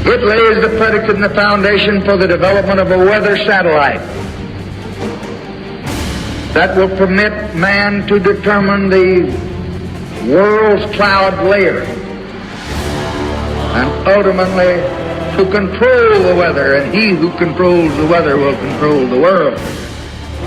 It lays the predicate and the foundation for the development of a weather satellite that will permit man to determine the world's cloud layer and ultimately to control the weather, and he who controls the weather will control the world.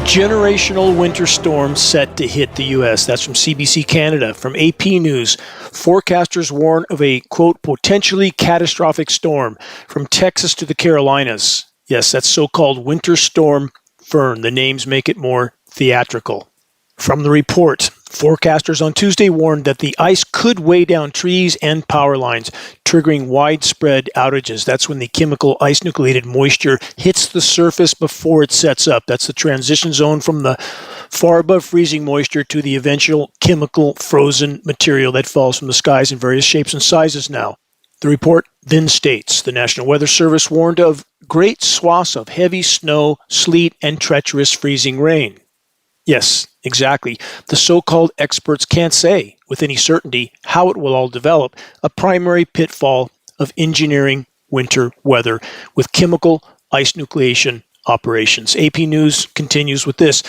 Generational winter storm set to hit the U.S. That's from CBC Canada. From AP News, forecasters warn of a, quote, potentially catastrophic storm from Texas to the Carolinas. Yes, that's so-called Winter Storm Fern. The names make it more theatrical. From the report, forecasters on Tuesday warned that the ice could weigh down trees and power lines, triggering widespread outages. That's when the chemical ice-nucleated moisture hits the surface before it sets up. That's the transition zone from the far above freezing moisture to the eventual chemical frozen material that falls from the skies in various shapes and sizes now. The report then states the National Weather Service warned of great swaths of heavy snow, sleet, and treacherous freezing rain. Yes, exactly. The so-called experts can't say with any certainty how it will all develop, a primary pitfall of engineering winter weather with chemical ice nucleation operations. AP News continues with this.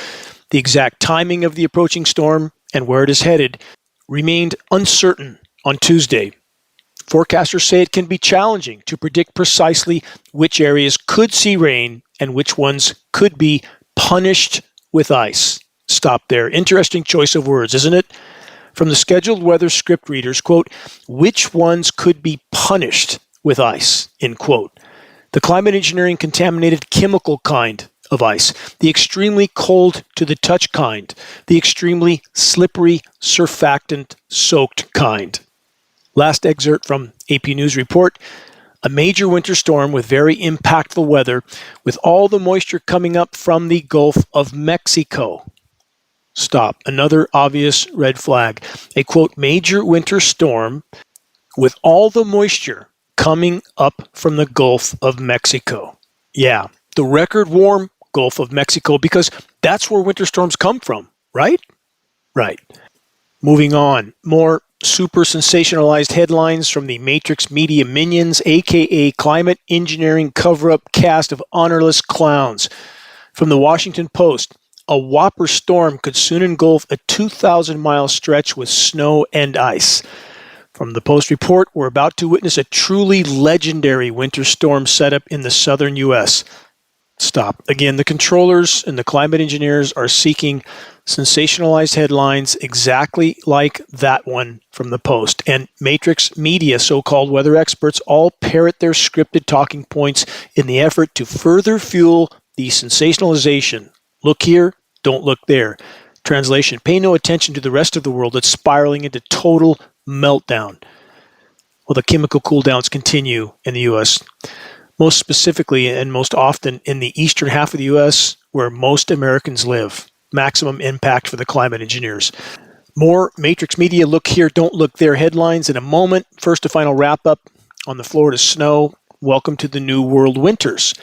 The exact timing of the approaching storm and where it is headed remained uncertain on Tuesday. Forecasters say it can be challenging to predict precisely which areas could see rain and which ones could be punished with ice. Stop there. Interesting choice of words, isn't it? From the scheduled weather script readers, quote, which ones could be punished with ice, end quote. The climate engineering contaminated chemical kind of ice, the extremely cold to the touch kind, the extremely slippery surfactant soaked kind. Last excerpt from AP News report. A major winter storm with very impactful weather with all the moisture coming up from the Gulf of Mexico. Stop. Another obvious red flag. A, quote, major winter storm with all the moisture coming up from the Gulf of Mexico. Yeah, the record warm Gulf of Mexico, because that's where winter storms come from, right? Right. Moving on. More super sensationalized headlines from the Matrix media minions, aka climate engineering cover-up cast of honorless clowns. From the Washington Post, a whopper storm could soon engulf a 2,000-mile stretch with snow and ice. From the Post report, we're about to witness a truly legendary winter storm setup in the southern U.S. Stop. Again, the controllers and the climate engineers are seeking sensationalized headlines exactly like that one from the Post. And Matrix media, so-called weather experts, all parrot their scripted talking points in the effort to further fuel the sensationalization. Look here, don't look there. Translation, pay no attention to the rest of the world that's spiraling into total meltdown. Well, the chemical cooldowns continue in the U.S., most specifically and most often in the eastern half of the U.S., where most Americans live. Maximum impact for the climate engineers. More Matrix Media Look Here, Don't Look There headlines in a moment. First, a final wrap-up on the Florida snow. Welcome to the New World winters.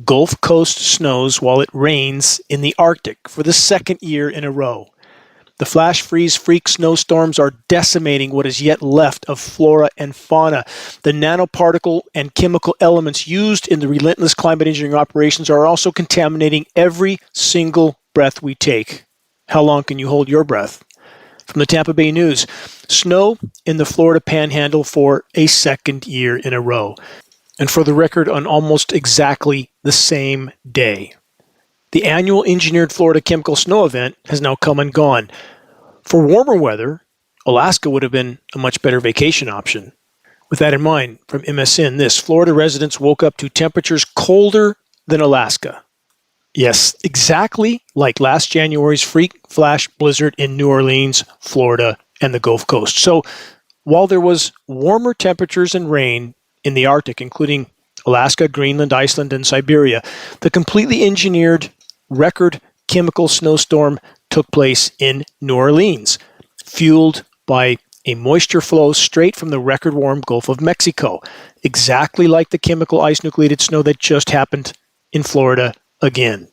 Gulf Coast snows while it rains in the Arctic for the second year in a row. The flash freeze freak snowstorms are decimating what is yet left of flora and fauna. The nanoparticle and chemical elements used in the relentless climate engineering operations are also contaminating every single breath we take. How long can you hold your breath? From the Tampa Bay News, snow in the Florida Panhandle for a second year in a row. And for the record, on almost exactly the same day. The annual engineered Florida chemical snow event has now come and gone. For warmer weather, Alaska would have been a much better vacation option. With that in mind, from MSN, this, Florida residents woke up to temperatures colder than Alaska. Yes, exactly like last January's freak flash blizzard in New Orleans, Florida, and the Gulf Coast. So while there was warmer temperatures and rain in the Arctic, including Alaska, Greenland, Iceland, and Siberia, the completely engineered record chemical snowstorm took place in New Orleans, fueled by a moisture flow straight from the record warm Gulf of Mexico, exactly like the chemical ice nucleated snow that just happened in Florida again.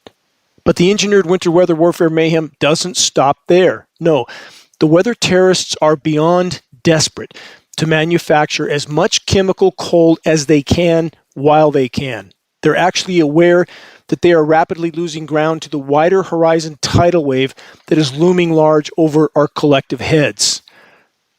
But the engineered winter weather warfare mayhem doesn't stop there. No, the weather terrorists are beyond desperate to manufacture as much chemical cold as they can while they can. They're actually aware that they are rapidly losing ground to the wider horizon tidal wave that is looming large over our collective heads.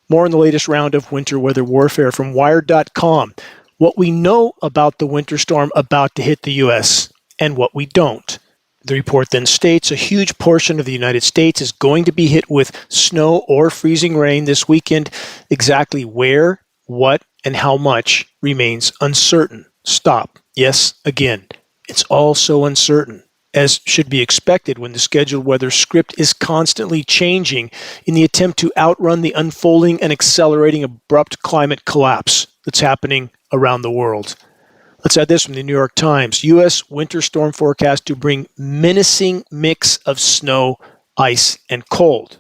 More in the latest round of winter weather warfare from Wired.com. What we know about the winter storm about to hit the U.S. and what we don't. The report then states a huge portion of the United States is going to be hit with snow or freezing rain this weekend. Exactly where, what, and how much remains uncertain. Stop. Yes, again, it's all so uncertain, as should be expected when the scheduled weather script is constantly changing in the attempt to outrun the unfolding and accelerating abrupt climate collapse that's happening around the world. Let's add this from the New York Times. U.S. winter storm forecast to bring menacing mix of snow, ice, and cold.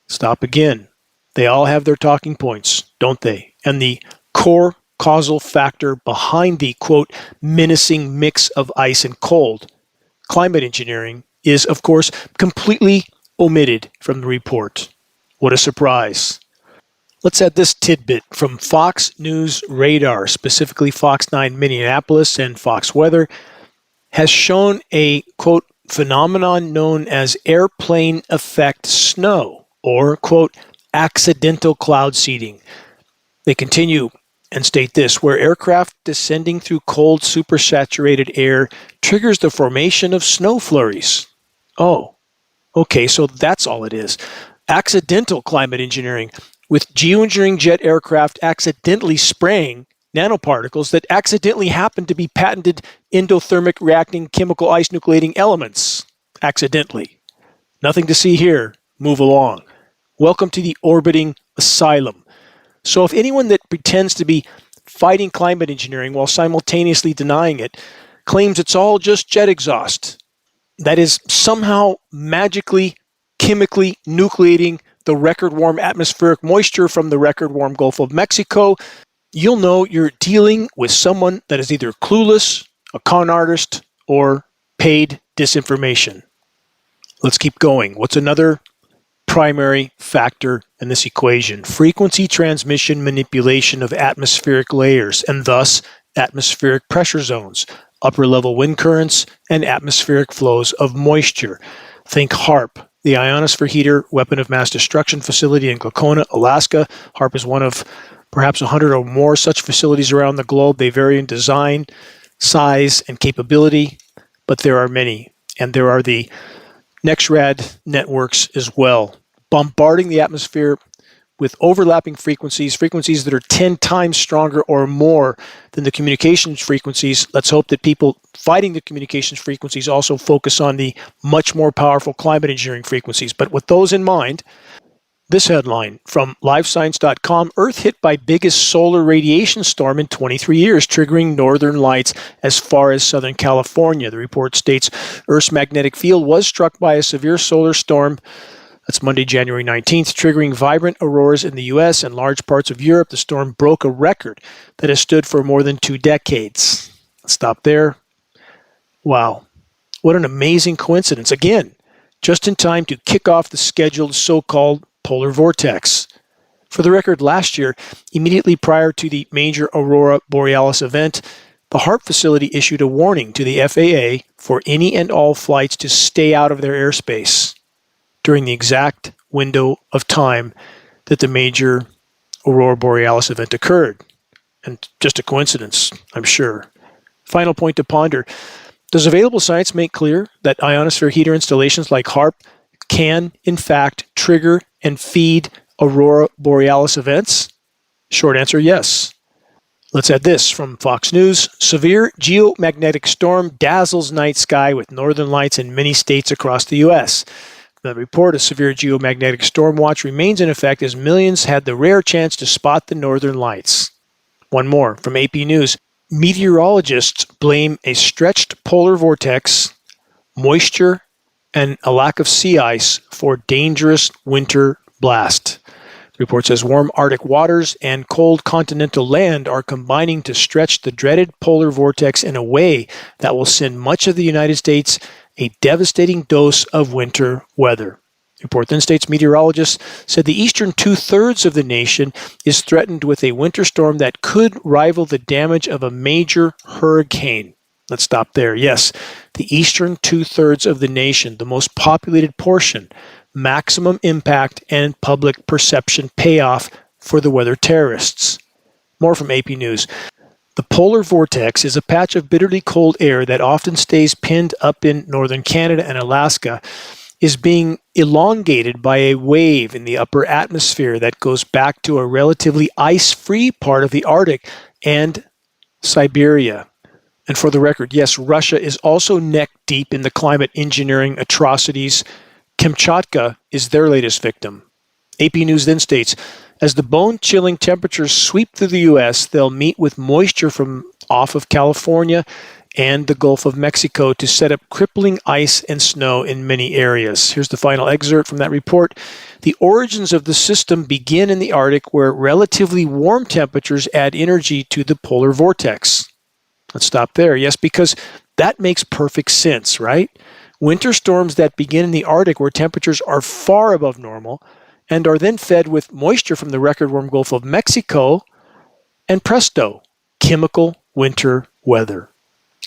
Stop again. They all have their talking points, don't they? And the core causal factor behind the, quote, menacing mix of ice and cold, climate engineering, is, of course, completely omitted from the report. What a surprise. Let's add this tidbit from Fox News Radar, specifically Fox 9 Minneapolis and Fox Weather, has shown a, quote, phenomenon known as airplane effect snow, or, quote, accidental cloud seeding. They continue and state this, where aircraft descending through cold, supersaturated air triggers the formation of snow flurries. Oh, okay, so that's all it is. Accidental climate engineering, with geoengineering jet aircraft accidentally spraying nanoparticles that accidentally happen to be patented endothermic reacting chemical ice nucleating elements. Accidentally. Nothing to see here. Move along. Welcome to the orbiting asylum. So if anyone that pretends to be fighting climate engineering while simultaneously denying it claims it's all just jet exhaust, that is somehow magically, chemically nucleating the record warm atmospheric moisture from the record warm Gulf of Mexico, you'll know you're dealing with someone that is either clueless, a con artist, or paid disinformation. Let's keep going. What's another primary factor in this equation? Frequency transmission manipulation of atmospheric layers, and thus atmospheric pressure zones, upper level wind currents, and atmospheric flows of moisture. Think HAARP, the ionosphere heater weapon of mass destruction facility in Glaucona, Alaska. HAARP is one of perhaps 100 or more such facilities around the globe. They vary in design, size, and capability, but there are many. And there are the NexRad networks as well, bombarding the atmosphere with overlapping frequencies that are 10 times stronger or more than the communications frequencies. Let's hope that people fighting the communications frequencies also focus on the much more powerful climate engineering frequencies. But with those in mind, this headline from livescience.com, Earth hit by biggest solar radiation storm in 23 years, triggering northern lights as far as Southern California. The report states Earth's magnetic field was struck by a severe solar storm. That's Monday, January 19th, triggering vibrant auroras in the U.S. and large parts of Europe. The storm broke a record that has stood for more than 2 decades. Let's stop there. Wow. What an amazing coincidence. Again, just in time to kick off the scheduled so-called polar vortex. For the record, last year, immediately prior to the major aurora borealis event, the HAARP facility issued a warning to the FAA for any and all flights to stay out of their airspace during the exact window of time that the major aurora borealis event occurred. And just a coincidence, I'm sure. Final point to ponder. Does available science make clear that ionosphere heater installations like HAARP can, in fact, trigger and feed aurora borealis events? Short answer, yes. Let's add this from Fox News. Severe geomagnetic storm dazzles night sky with northern lights in many states across the U.S. The report, a severe geomagnetic storm watch, remains in effect as millions had the rare chance to spot the northern lights. One more from AP News. Meteorologists blame a stretched polar vortex, moisture, and a lack of sea ice for dangerous winter blast. The report says warm Arctic waters and cold continental land are combining to stretch the dreaded polar vortex in a way that will send much of the United States a devastating dose of winter weather. Report then states meteorologists said the eastern two-thirds of the nation is threatened with a winter storm that could rival the damage of a major hurricane. Let's stop there. Yes, the eastern two-thirds of the nation, the most populated portion, maximum impact and public perception payoff for the weather terrorists. More from AP News. The polar vortex is a patch of bitterly cold air that often stays pinned up in northern Canada and Alaska, is being elongated by a wave in the upper atmosphere that goes back to a relatively ice-free part of the Arctic and Siberia. And for the record, yes, Russia is also neck-deep in the climate engineering atrocities. Kamchatka is their latest victim. AP News then states, as the bone-chilling temperatures sweep through the U.S., they'll meet with moisture from off of California and the Gulf of Mexico to set up crippling ice and snow in many areas. Here's the final excerpt from that report. The origins of the system begin in the Arctic, where relatively warm temperatures add energy to the polar vortex. Let's stop there. Yes, because that makes perfect sense, right? Winter storms that begin in the Arctic, where temperatures are far above normal, and are then fed with moisture from the record-warm Gulf of Mexico, and presto, chemical winter weather.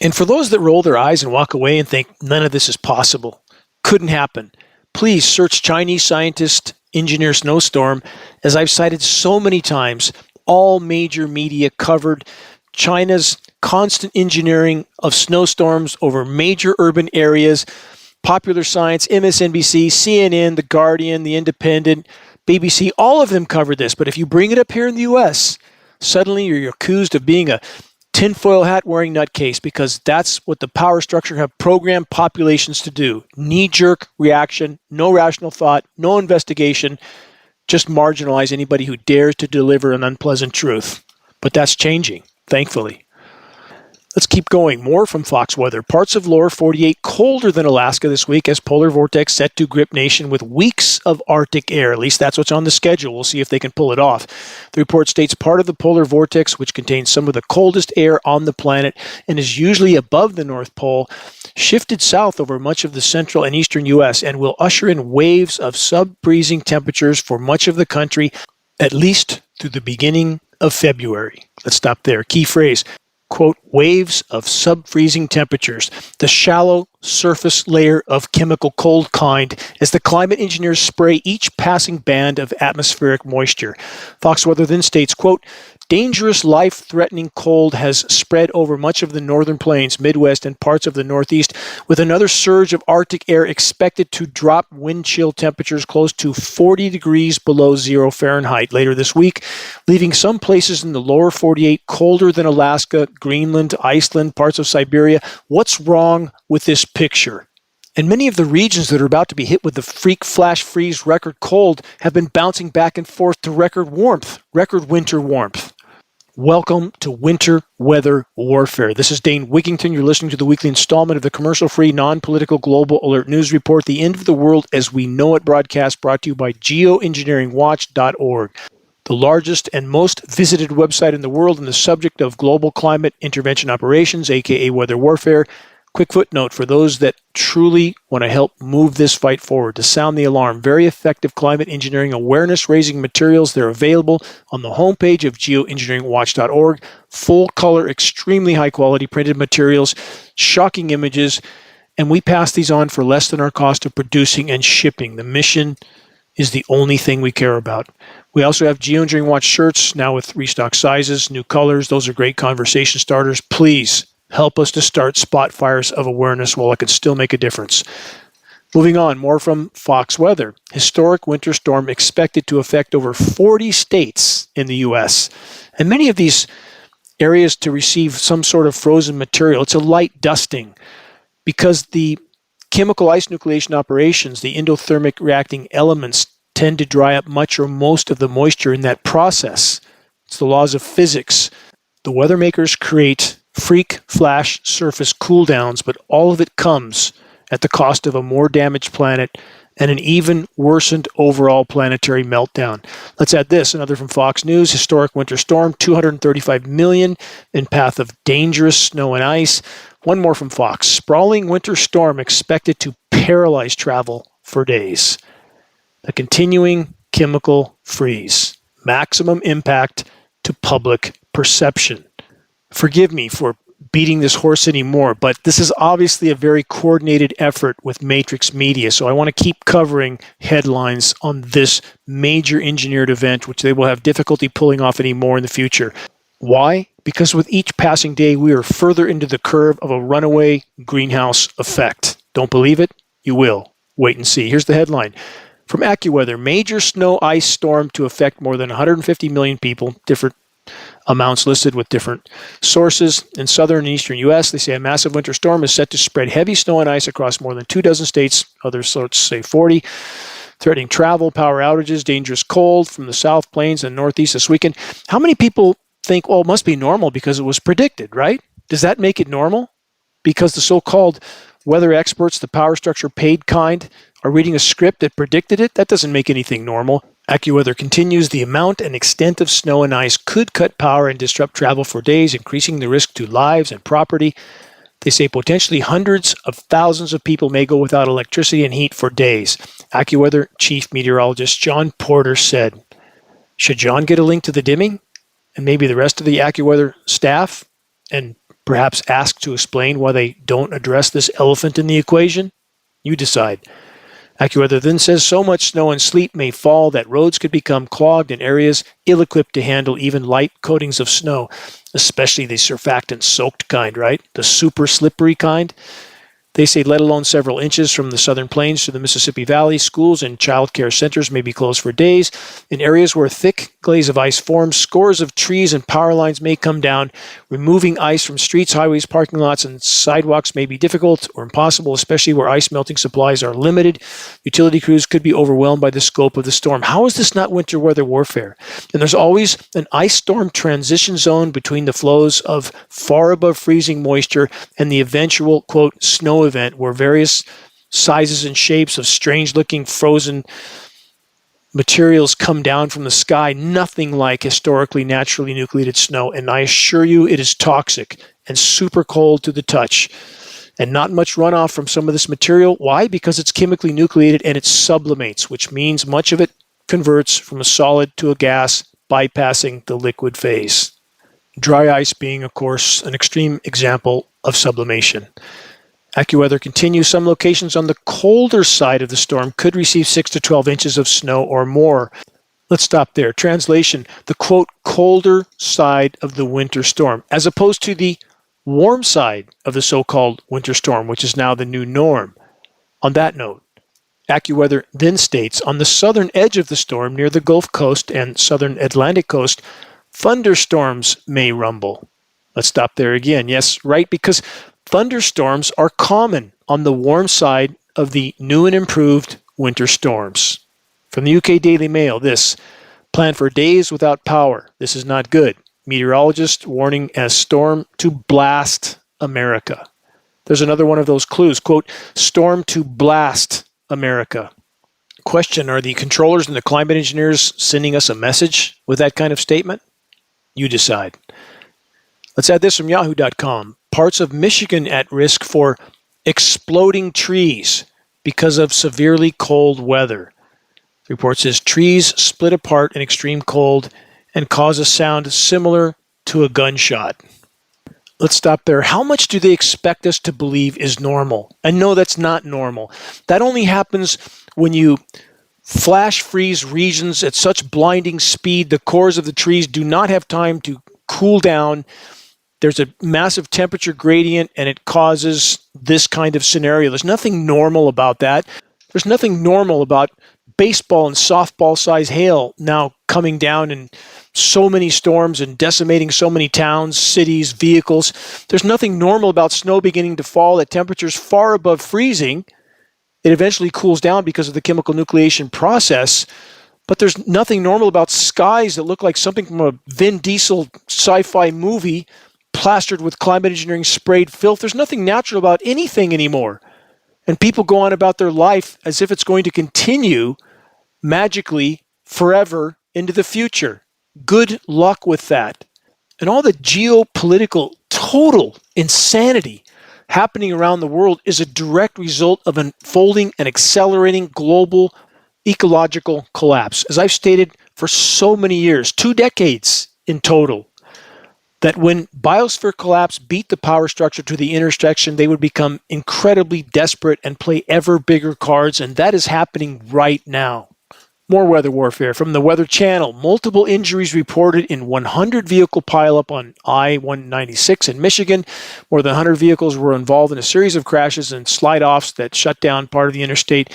And for those that roll their eyes and walk away and think none of this is possible, couldn't happen, please search Chinese scientist engineer snowstorm. As I've cited so many times, all major media covered China's constant engineering of snowstorms over major urban areas. Popular Science, MSNBC, CNN, The Guardian, The Independent, BBC, all of them covered this. But if you bring it up here in the U.S., suddenly you're accused of being a tinfoil hat wearing nutcase, because that's what the power structure have programmed populations to do. Knee-jerk reaction, no rational thought, no investigation, just marginalize anybody who dares to deliver an unpleasant truth. But that's changing, thankfully. Let's keep going. More from Fox Weather. Parts of lower 48 colder than Alaska this week as polar vortex set to grip nation with weeks of Arctic air. At least that's what's on the schedule. We'll see if they can pull it off. The report states part of the polar vortex, which contains some of the coldest air on the planet and is usually above the North Pole, shifted south over much of the central and eastern U.S. and will usher in waves of sub-freezing temperatures for much of the country, at least through the beginning of February. Let's stop there. Key phrase. Quote, waves of sub-freezing temperatures, the shallow surface layer of chemical cold kind, as the climate engineers spray each passing band of atmospheric moisture. Fox Weather then states, quote, dangerous, life-threatening cold has spread over much of the northern plains, Midwest, and parts of the Northeast, with another surge of Arctic air expected to drop wind chill temperatures close to 40 degrees below 0 Fahrenheit later this week, leaving some places in the lower 48 colder than Alaska, Greenland, Iceland, parts of Siberia. What's wrong with this picture? And many of the regions that are about to be hit with the freak flash freeze record cold have been bouncing back and forth to record warmth, record winter warmth. Welcome to winter weather warfare. This is Dane Wigington. You're listening to the weekly installment of the commercial-free, non-political Global Alert News Report, the end of the world as we know it broadcast, brought to you by Geoengineeringwatch.org, the largest and most visited website in the world on the subject of global climate intervention operations, aka weather warfare. Quick footnote for those that truly want to help move this fight forward, to sound the alarm. Very effective climate engineering awareness-raising materials. They're available on the homepage of geoengineeringwatch.org. Full color, extremely high-quality printed materials, shocking images, and we pass these on for less than our cost of producing and shipping. The mission is the only thing we care about. We also have Geoengineering Watch shirts, now with restock sizes, new colors. Those are great conversation starters. Please help us to start spot fires of awareness while it can still make a difference. Moving on, more from Fox Weather. Historic winter storm expected to affect over 40 states in the U.S. And many of these areas to receive some sort of frozen material. It's a light dusting because the chemical ice nucleation operations, the endothermic reacting elements, tend to dry up much or most of the moisture in that process. It's the laws of physics. The weather makers create freak flash surface cool downs, but all of it comes at the cost of a more damaged planet and an even worsened overall planetary meltdown. Let's add this, another from Fox News, historic winter storm, 235 million in path of dangerous snow and ice. One more from Fox, sprawling winter storm expected to paralyze travel for days. A continuing chemical freeze. Maximum impact to public perception. Forgive me for beating this horse anymore, but this is obviously a very coordinated effort with Matrix Media, so I want to keep covering headlines on this major engineered event, which they will have difficulty pulling off anymore in the future. Why? Because with each passing day, we are further into the curve of a runaway greenhouse effect. Don't believe it? You will. Wait and see. Here's the headline. From AccuWeather, major snow ice storm to affect more than 150 million people, different amounts listed with different sources. In southern and eastern U.S., they say a massive winter storm is set to spread heavy snow and ice across more than 24 states. Other sources say 40, threatening travel, power outages, dangerous cold from the South Plains and Northeast this weekend. How many people think, well, it must be normal because it was predicted, right? Does that make it normal? Because the so-called weather experts, the power structure paid kind, are reading a script that predicted it? That doesn't make anything normal. AccuWeather continues, the amount and extent of snow and ice could cut power and disrupt travel for days, increasing the risk to lives and property. They say potentially hundreds of thousands of people may go without electricity and heat for days. AccuWeather Chief Meteorologist John Porter said, should John get a link to the dimming? And maybe the rest of the AccuWeather staff? And perhaps ask to explain why they don't address this elephant in the equation? You decide. AccuWeather then says so much snow and sleet may fall that roads could become clogged in areas ill-equipped to handle even light coatings of snow, especially the surfactant-soaked kind, right? The super slippery kind. They say let alone several inches from the southern plains to the Mississippi Valley, schools and child care centers may be closed for days. In areas where thick glaze of ice forms, scores of trees and power lines may come down. Removing ice from streets, highways, parking lots, and sidewalks may be difficult or impossible, especially where ice melting supplies are limited. Utility crews could be overwhelmed by the scope of the storm. How is this not winter weather warfare? And there's always an ice storm transition zone between the flows of far above freezing moisture and the eventual, quote, snow event where various sizes and shapes of strange-looking frozen materials come down from the sky, nothing like historically naturally nucleated snow. And I assure you it is toxic and super cold to the touch. And not much runoff from some of this material. Why? Because it's chemically nucleated and it sublimates, which means much of it converts from a solid to a gas, bypassing the liquid phase. Dry ice being, of course, an extreme example of sublimation. AccuWeather continues, some locations on the colder side of the storm could receive 6 to 12 inches of snow or more. Let's stop there. Translation, the quote, colder side of the winter storm, as opposed to the warm side of the so-called winter storm, which is now the new norm. On that note, AccuWeather then states, on the southern edge of the storm near the Gulf Coast and southern Atlantic coast, thunderstorms may rumble. Let's stop there again. Yes, right, because thunderstorms are common on the warm side of the new and improved winter storms. From the UK Daily Mail, this, plan for days without power. This is not good. Meteorologist warning as storm to blast America. There's another one of those clues, quote, storm to blast America. Question, are the controllers and the climate engineers sending us a message with that kind of statement? You decide. Let's add this from yahoo.com. Parts of Michigan at risk for exploding trees because of severely cold weather. The report says trees split apart in extreme cold and cause a sound similar to a gunshot. Let's stop there. How much do they expect us to believe is normal? And no, that's not normal. That only happens when you flash freeze regions at such blinding speed, the cores of the trees do not have time to cool down. There's a massive temperature gradient, and it causes this kind of scenario. There's nothing normal about that. There's nothing normal about baseball and softball size hail now coming down in so many storms and decimating so many towns, cities, vehicles. There's nothing normal about snow beginning to fall at temperatures far above freezing. It eventually cools down because of the chemical nucleation process. But there's nothing normal about skies that look like something from a Vin Diesel sci-fi movie plastered with climate engineering sprayed filth. There's nothing natural about anything anymore. And people go on about their life as if it's going to continue magically forever into the future. Good luck with that. And all the geopolitical total insanity happening around the world is a direct result of unfolding and accelerating global ecological collapse. As I've stated for so many years, 2 decades in total, that when biosphere collapse beat the power structure to the intersection, they would become incredibly desperate and play ever bigger cards, and that is happening right now. More weather warfare from the Weather Channel. Multiple injuries reported in 100 vehicle pileup on I-196 in Michigan. More than 100 vehicles were involved in a series of crashes and slide-offs that shut down part of the interstate.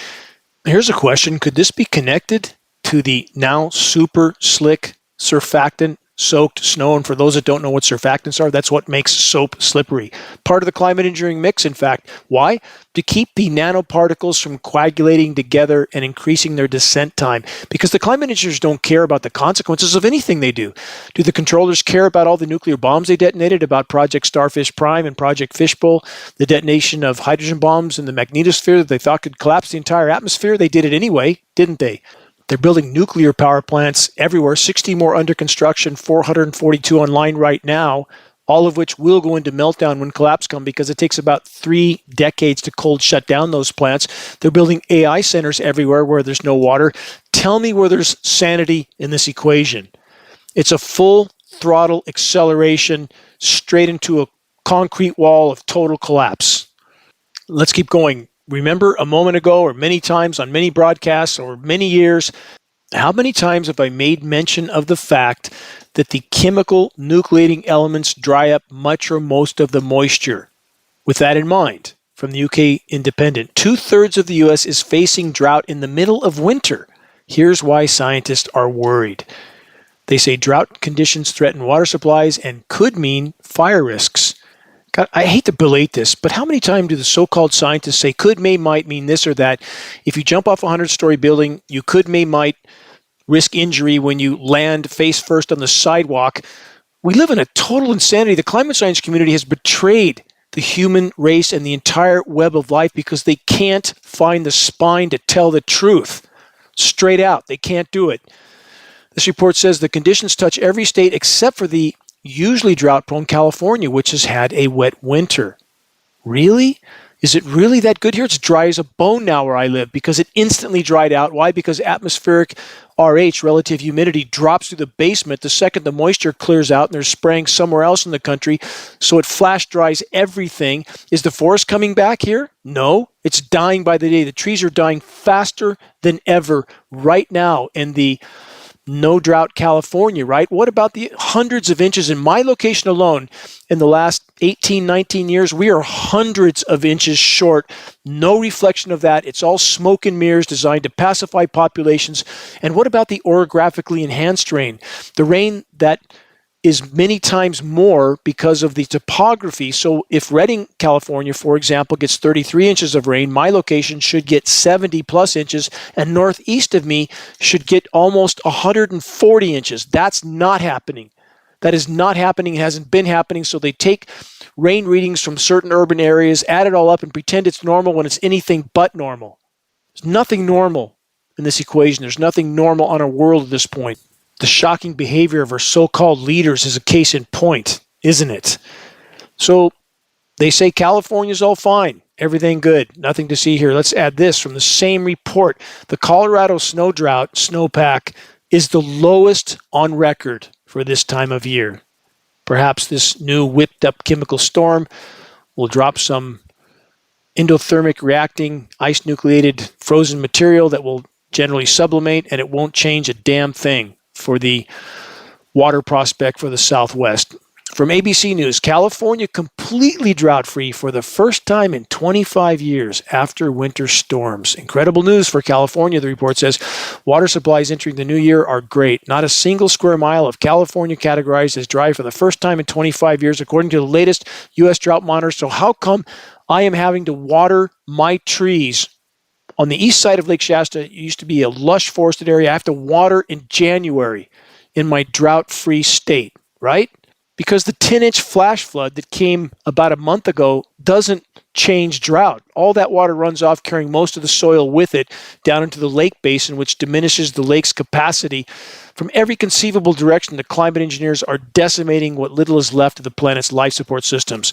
Here's a question. Could this be connected to the now super slick surfactant-soaked snow? And for those that don't know what surfactants are, that's what makes soap slippery. Part of the climate engineering mix, in fact. Why? To keep the nanoparticles from coagulating together and increasing their descent time. Because the climate engineers don't care about the consequences of anything they do. Do the controllers care about all the nuclear bombs they detonated, about Project Starfish Prime and Project Fishbowl, the detonation of hydrogen bombs in the magnetosphere that they thought could collapse the entire atmosphere? They did it anyway, didn't they? They're building nuclear power plants everywhere, 60 more under construction, 442 online right now, all of which will go into meltdown when collapse comes because it takes about 3 decades to cold shut down those plants. They're building AI centers everywhere where there's no water. Tell me where there's sanity in this equation. It's a full throttle acceleration straight into a concrete wall of total collapse. Let's keep going. Remember a moment ago, or many times on many broadcasts or many years, how many times have I made mention of the fact that the chemical nucleating elements dry up much or most of the moisture? With that in mind, from the UK Independent, 2/3 of the US is facing drought in the middle of winter. Here's why scientists are worried. They say drought conditions threaten water supplies and could mean fire risks. God, I hate to belate this, but how many times do the so-called scientists say could, may, might mean this or that? If you jump off a 100-story building, you could, may, might risk injury when you land face first on the sidewalk. We live in a total insanity. The climate science community has betrayed the human race and the entire web of life because they can't find the spine to tell the truth. Straight out, they can't do it. This report says the conditions touch every state except for the usually drought-prone California, which has had a wet winter. Really? Is it really that good here? It's dry as a bone now where I live because it instantly dried out. Why? Because atmospheric RH, relative humidity, drops through the basement the second the moisture clears out and there's spraying somewhere else in the country, so it flash dries everything. Is the forest coming back here? No. It's dying by the day. The trees are dying faster than ever right now in the no drought California, right? What about the hundreds of inches in my location alone in the last 18, 19 years? We are hundreds of inches short. No reflection of that. It's all smoke and mirrors designed to pacify populations. And what about the orographically enhanced rain? The rain that is many times more because of the topography. So if Redding, California, for example, gets 33 inches of rain, my location should get 70 plus inches, and northeast of me should get almost 140 inches. That's not happening. That is not happening. It hasn't been happening. So they take rain readings from certain urban areas, add it all up, and pretend it's normal when it's anything but normal. There's nothing normal in this equation. There's nothing normal on our world at this point. The shocking behavior of our so-called leaders is a case in point, isn't it? So they say California's all fine, everything good, nothing to see here. Let's add this from the same report. The Colorado snow drought, snowpack, is the lowest on record for this time of year. Perhaps this new whipped-up chemical storm will drop some endothermic reacting, ice-nucleated frozen material that will generally sublimate, and it won't change a damn thing for the water prospect for the Southwest. From ABC News, California completely drought-free for the first time in 25 years after winter storms. Incredible news for California, the report says. Water supplies entering the new year are great. Not a single square mile of California categorized as dry for the first time in 25 years, according to the latest U.S. drought monitor. So how come I am having to water my trees on the east side of Lake Shasta? It used to be a lush forested area. I have to water in January in my drought-free state, right? Because the 10-inch flash flood that came about a month ago doesn't change drought. All that water runs off, carrying most of the soil with it down into the lake basin, which diminishes the lake's capacity. From every conceivable direction, the climate engineers are decimating what little is left of the planet's life support systems.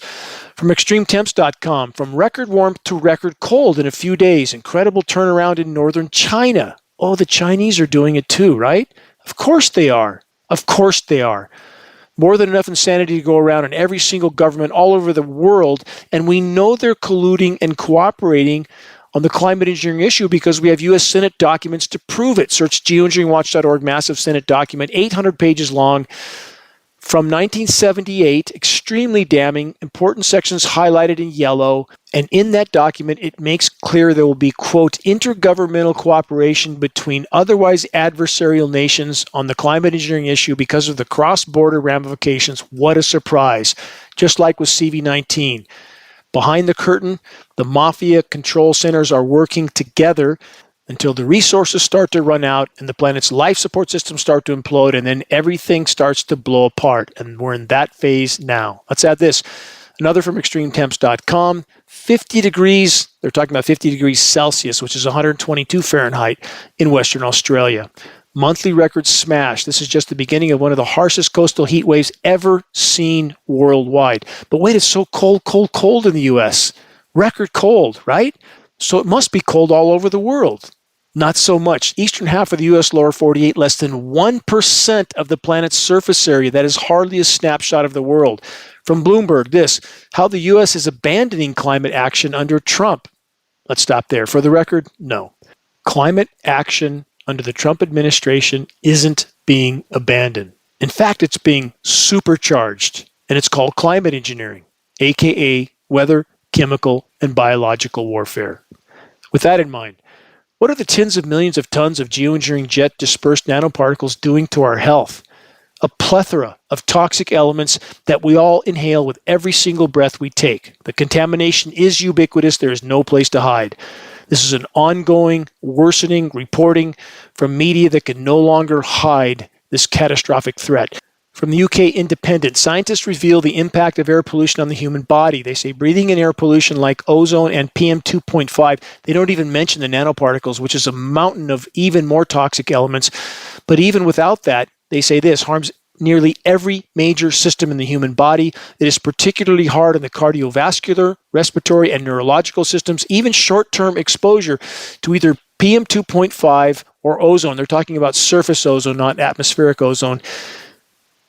From extremetemps.com, from record warm to record cold in a few days. Incredible turnaround in northern China. Oh, the Chinese are doing it too, right? Of course they are. Of course they are. More than enough insanity to go around in every single government all over the world, and we know they're colluding and cooperating on the climate engineering issue because we have U.S. Senate documents to prove it. Search geoengineeringwatch.org, massive Senate document, 800 pages long, from 1978, extremely damning, important sections highlighted in yellow. And in that document, it makes clear there will be, quote, intergovernmental cooperation between otherwise adversarial nations on the climate engineering issue because of the cross-border ramifications. What a surprise. Just like with CV-19. Behind the curtain, the mafia control centers are working together until the resources start to run out and the planet's life support systems start to implode, and then everything starts to blow apart. And we're in that phase now. Let's add this. Another from extremetemps.com, 50 degrees, they're talking about 50 degrees Celsius, which is 122 Fahrenheit in Western Australia. Monthly records smashed. This is just the beginning of one of the harshest coastal heat waves ever seen worldwide. But wait, it's so cold, cold, cold in the U.S. Record cold, right? So it must be cold all over the world. Not so much. Eastern half of the U.S. lower 48, less than 1% of the planet's surface area. That is hardly a snapshot of the world. From Bloomberg, this, how the U.S. is abandoning climate action under Trump. Let's stop there. For the record, no. Climate action under the Trump administration isn't being abandoned. In fact, it's being supercharged, and it's called climate engineering, aka weather, chemical, and biological warfare. With that in mind, what are the tens of millions of tons of geoengineering jet dispersed nanoparticles doing to our health? A plethora of toxic elements that we all inhale with every single breath we take. The contamination is ubiquitous. There is no place to hide. This is an ongoing, worsening reporting from media that can no longer hide this catastrophic threat. From the UK Independent, scientists reveal the impact of air pollution on the human body. They say breathing in air pollution like ozone and PM2.5, they don't even mention the nanoparticles, which is a mountain of even more toxic elements. But even without that, they say this harms nearly every major system in the human body. It is particularly hard on the cardiovascular, respiratory, and neurological systems. Even short-term exposure to either PM2.5 or ozone, they're talking about surface ozone, not atmospheric ozone,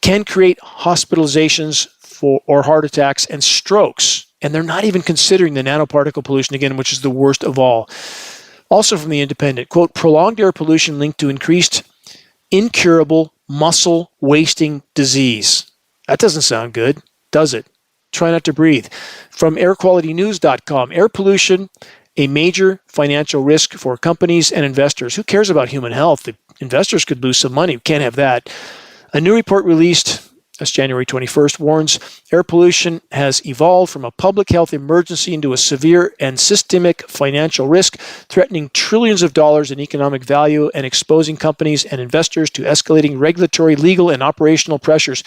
can create hospitalizations or heart attacks and strokes. And they're not even considering the nanoparticle pollution again, which is the worst of all. Also from the Independent, quote, prolonged air pollution linked to increased incurable muscle wasting disease. That doesn't sound good, does it? Try not to breathe. From airqualitynews.com, air pollution, a major financial risk for companies and investors. Who cares about human health? The investors could lose some money. We can't have that. A new report released, that's January 21st, warns air pollution has evolved from a public health emergency into a severe and systemic financial risk, threatening trillions of dollars in economic value and exposing companies and investors to escalating regulatory, legal, and operational pressures.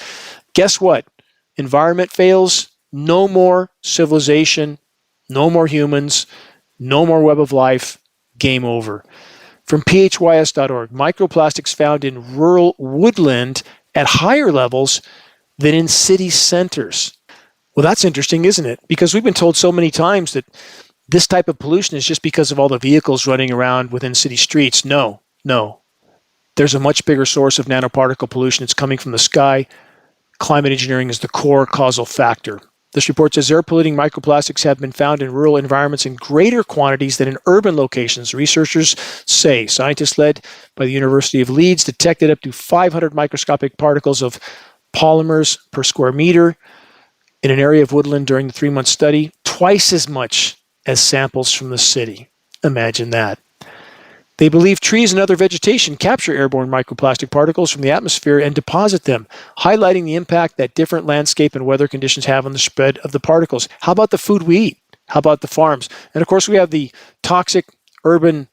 Guess what? Environment fails, no more civilization, no more humans, no more web of life, game over. From phys.org, microplastics found in rural woodland at higher levels than in city centers. Well, that's interesting, isn't it? Because we've been told so many times that this type of pollution is just because of all the vehicles running around within city streets. No. There's a much bigger source of nanoparticle pollution. It's coming from the sky. Climate engineering is the core causal factor. This report says air polluting microplastics have been found in rural environments in greater quantities than in urban locations. Researchers say scientists led by the University of Leeds detected up to 500 microscopic particles of polymers per square meter in an area of woodland during the 3-month study, twice as much as samples from the city. Imagine that. They believe trees and other vegetation capture airborne microplastic particles from the atmosphere and deposit them, highlighting the impact that different landscape and weather conditions have on the spread of the particles. How about the food we eat? How about the farms? And of course, we have the toxic urban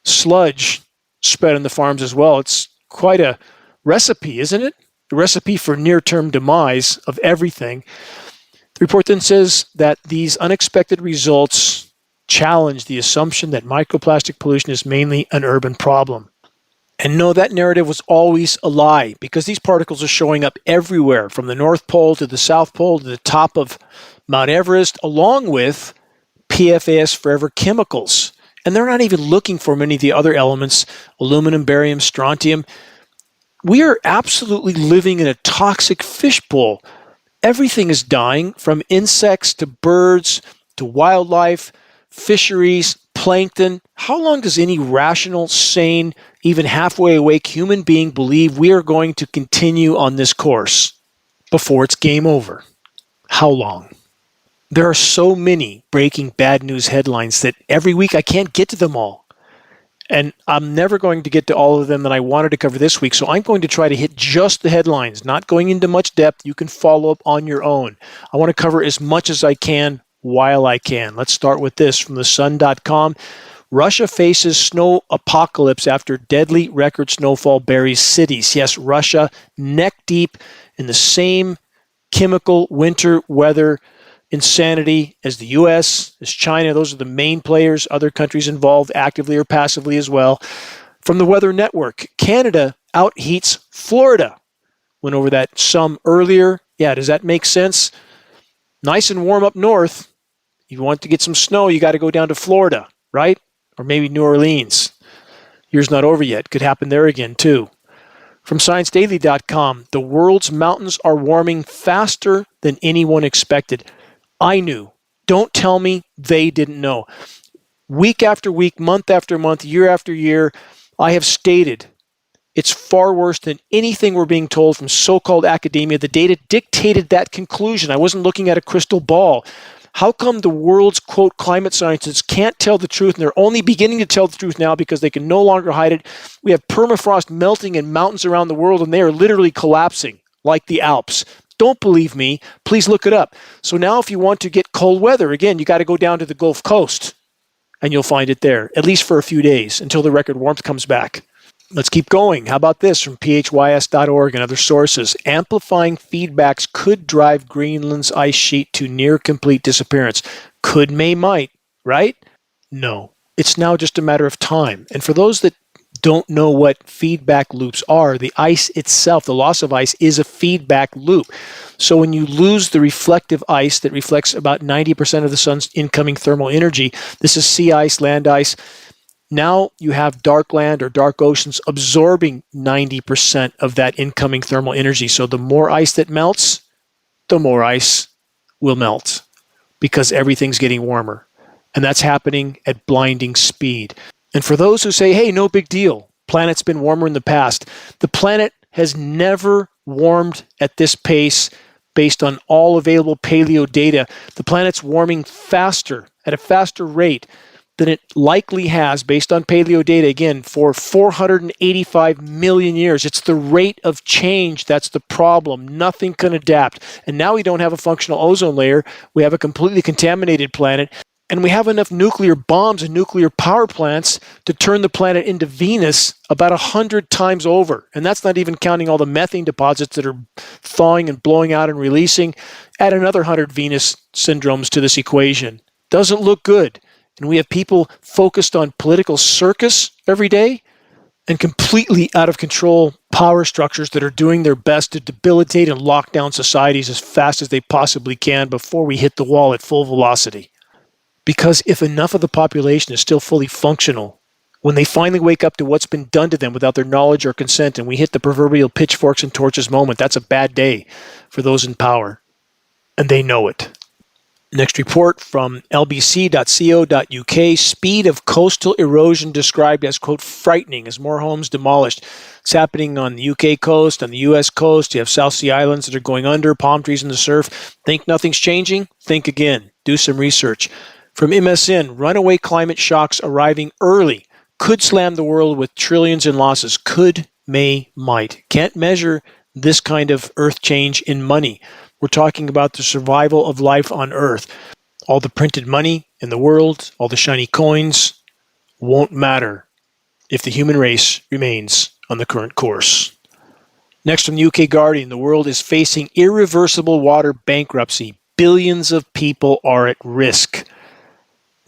sludge spread on the farms as well. It's quite a recipe, isn't it? A recipe for near-term demise of everything. The report then says that these unexpected results challenge the assumption that microplastic pollution is mainly an urban problem. And no, that narrative was always a lie, because these particles are showing up everywhere, from the North Pole to the South Pole to the top of Mount Everest, along with PFAS forever chemicals And they're not even looking for many of the other elements, aluminum, barium, strontium. We are absolutely living in a toxic fishbowl. Everything is dying, from insects to birds to wildlife, fisheries, plankton. How long does any rational, sane, even halfway awake human being believe we are going to continue on this course before it's game over? How long? There are so many breaking bad news headlines that every week I can't get to them all. And I'm never going to get to all of them that I wanted to cover this week, so I'm going to try to hit just the headlines, not going into much depth. You can follow up on your own. I want to cover as much as I can while I can. Let's start with this from thesun.com. Russia faces snow apocalypse after deadly record snowfall buries cities. Yes, Russia neck deep in the same chemical winter weather insanity as the U.S., as China. Those are the main players. Other countries involved actively or passively as well. From the Weather Network, Canada outheats Florida. Went over that some earlier. Yeah, does that make sense? Nice and warm up north. If you want to get some snow, you got to go down to Florida, right? Or maybe New Orleans. Year's not over yet. Could happen there again, too. From ScienceDaily.com, the world's mountains are warming faster than anyone expected. I knew. Don't tell me they didn't know. Week after week, month after month, year after year, I have stated it's far worse than anything we're being told from so-called academia. The data dictated that conclusion. I wasn't looking at a crystal ball. How come the world's, quote, climate scientists can't tell the truth, and they're only beginning to tell the truth now because they can no longer hide it? We have permafrost melting in mountains around the world, and they are literally collapsing, like the Alps. Don't believe me, please look it up. So now if you want to get cold weather, again, you got to go down to the Gulf Coast, and you'll find it there, at least for a few days, until the record warmth comes back. Let's keep going. How about this from phys.org and other sources? Amplifying feedbacks could drive Greenland's ice sheet to near complete disappearance. Could, may, might, right? No. It's now just a matter of time. And for those that don't know what feedback loops are, the ice itself, the loss of ice, is a feedback loop. So when you lose the reflective ice that reflects about 90% of the sun's incoming thermal energy, this is sea ice, land ice. Now you have dark land or dark oceans absorbing 90% of that incoming thermal energy. So the more ice that melts, the more ice will melt because everything's getting warmer. And that's happening at blinding speed. And for those who say, hey, no big deal, planet's been warmer in the past, the planet has never warmed at this pace based on all available paleo data. The planet's warming faster, at a faster rate than it likely has based on paleo data, again, for 485 million years. It's the rate of change that's the problem. Nothing can adapt. And now we don't have a functional ozone layer. We have a completely contaminated planet. And we have enough nuclear bombs and nuclear power plants to turn the planet into Venus about 100 times over. And that's not even counting all the methane deposits that are thawing and blowing out and releasing. Add another 100 Venus syndromes to this equation. Doesn't look good. And we have people focused on political circus every day and completely out of control power structures that are doing their best to debilitate and lock down societies as fast as they possibly can before we hit the wall at full velocity. Because if enough of the population is still fully functional, when they finally wake up to what's been done to them without their knowledge or consent, and we hit the proverbial pitchforks and torches moment, that's a bad day for those in power. And they know it. Next report from lbc.co.uk. Speed of coastal erosion described as, quote, frightening as more homes demolished. It's happening on the UK coast, on the US coast. You have South Sea Islands that are going under, palm trees in the surf. Think nothing's changing? Think again. Do some research. From MSN, runaway climate shocks arriving early could slam the world with trillions in losses. Could, may, might. Can't measure this kind of earth change in money. We're talking about the survival of life on Earth. All the printed money in the world, all the shiny coins, won't matter if the human race remains on the current course. Next from the UK Guardian, the world is facing irreversible water bankruptcy. Billions of people are at risk.